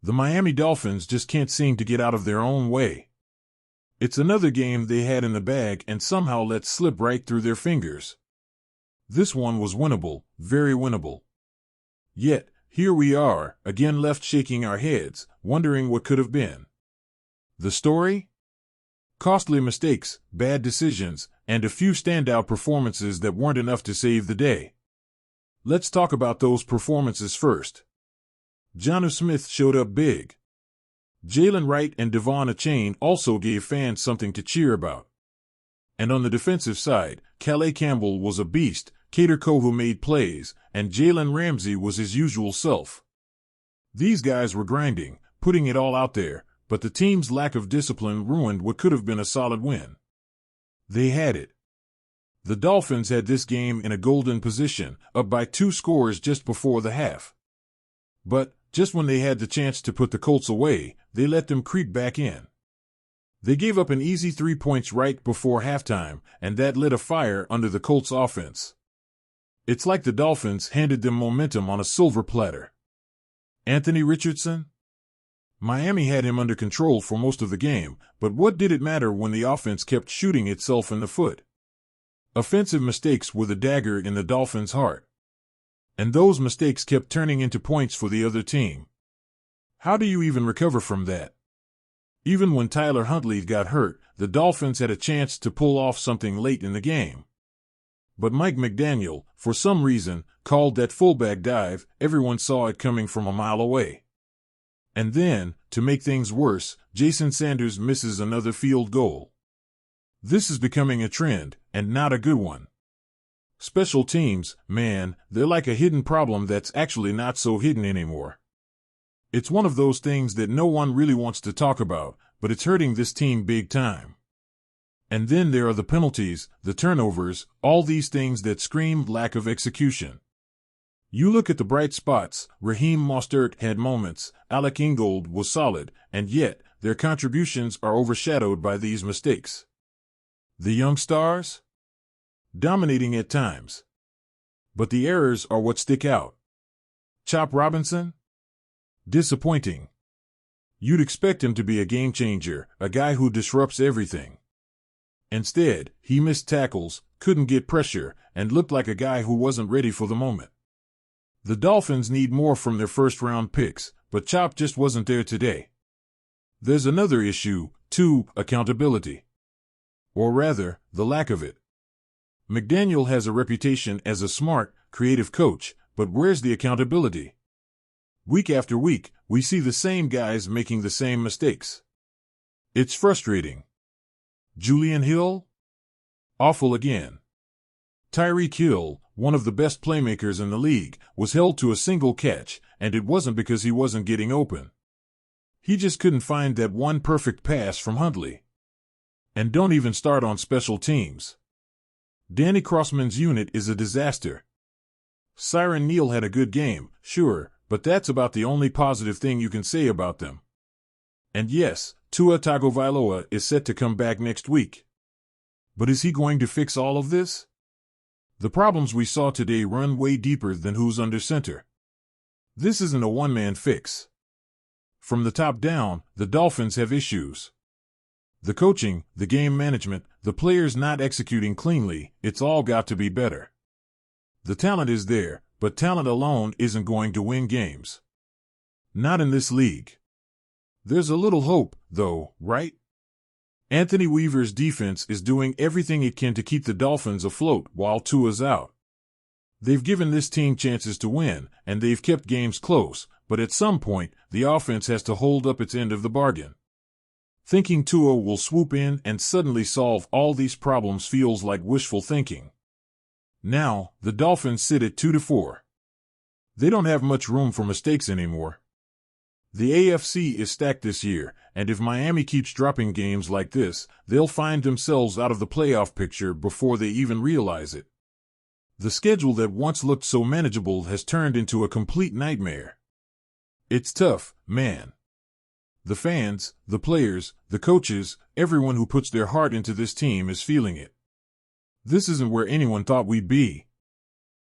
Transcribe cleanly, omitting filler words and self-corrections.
The Miami Dolphins just can't seem to get out of their own way. It's another game they had in the bag and somehow let slip right through their fingers. This one was winnable, very winnable. Yet, here we are, again left shaking our heads, wondering what could have been. The story? Costly mistakes, bad decisions, and a few standout performances that weren't enough to save the day. Let's talk about those performances first. Jonnu Smith showed up big. Jalen Wright and Devon Achane also gave fans something to cheer about. And on the defensive side, Calais Campbell was a beast, Kader Kohou made plays, and Jalen Ramsey was his usual self. These guys were grinding, putting it all out there, but the team's lack of discipline ruined what could have been a solid win. They had it. The Dolphins had this game in a golden position, up by 2 scores just before the half. But, just when they had the chance to put the Colts away, they let them creep back in. They gave up an easy 3 points right before halftime, and that lit a fire under the Colts' offense. It's like the Dolphins handed them momentum on a silver platter. Anthony Richardson? Miami had him under control for most of the game, but what did it matter when the offense kept shooting itself in the foot? Offensive mistakes were the dagger in the Dolphins' heart. And those mistakes kept turning into points for the other team. How do you even recover from that? Even when Tyler Huntley got hurt, the Dolphins had a chance to pull off something late in the game. But Mike McDaniel, for some reason, called that fullback dive. Everyone saw it coming from a mile away. And then, to make things worse, Jason Sanders misses another field goal. This is becoming a trend, and not a good one. Special teams, man, they're like a hidden problem that's actually not so hidden anymore. It's one of those things that no one really wants to talk about, but it's hurting this team big time. And then there are the penalties, the turnovers, all these things that scream lack of execution. You look at the bright spots, Raheem Mostert had moments, Alec Ingold was solid, and yet, their contributions are overshadowed by these mistakes. The young stars? Dominating at times. But the errors are what stick out. Chop Robinson? Disappointing. You'd expect him to be a game changer, a guy who disrupts everything. Instead, he missed tackles, couldn't get pressure, and looked like a guy who wasn't ready for the moment. The Dolphins need more from their first-round picks, but Chop just wasn't there today. There's another issue, too, accountability. Or rather, the lack of it. McDaniel has a reputation as a smart, creative coach, but where's the accountability? Week after week, we see the same guys making the same mistakes. It's frustrating. Julian Hill? Awful again. Tyreek Hill, one of the best playmakers in the league, was held to a single catch, and it wasn't because he wasn't getting open. He just couldn't find that one perfect pass from Huntley. And don't even start on special teams. Danny Crossman's unit is a disaster. Siren Neal had a good game, sure, but that's about the only positive thing you can say about them. And yes, Tua Tagovailoa is set to come back next week. But is he going to fix all of this? The problems we saw today run way deeper than who's under center. This isn't a one-man fix. From the top down, the Dolphins have issues. The coaching, the game management, the players not executing cleanly, it's all got to be better. The talent is there, but talent alone isn't going to win games. Not in this league. There's a little hope, though, right? Anthony Weaver's defense is doing everything it can to keep the Dolphins afloat while Tua's out. They've given this team chances to win, and they've kept games close, but at some point, the offense has to hold up its end of the bargain. Thinking Tua will swoop in and suddenly solve all these problems feels like wishful thinking. Now, the Dolphins sit at 2-4. They don't have much room for mistakes anymore. The AFC is stacked this year, and if Miami keeps dropping games like this, they'll find themselves out of the playoff picture before they even realize it. The schedule that once looked so manageable has turned into a complete nightmare. It's tough, man. The fans, the players, the coaches, everyone who puts their heart into this team is feeling it. This isn't where anyone thought we'd be.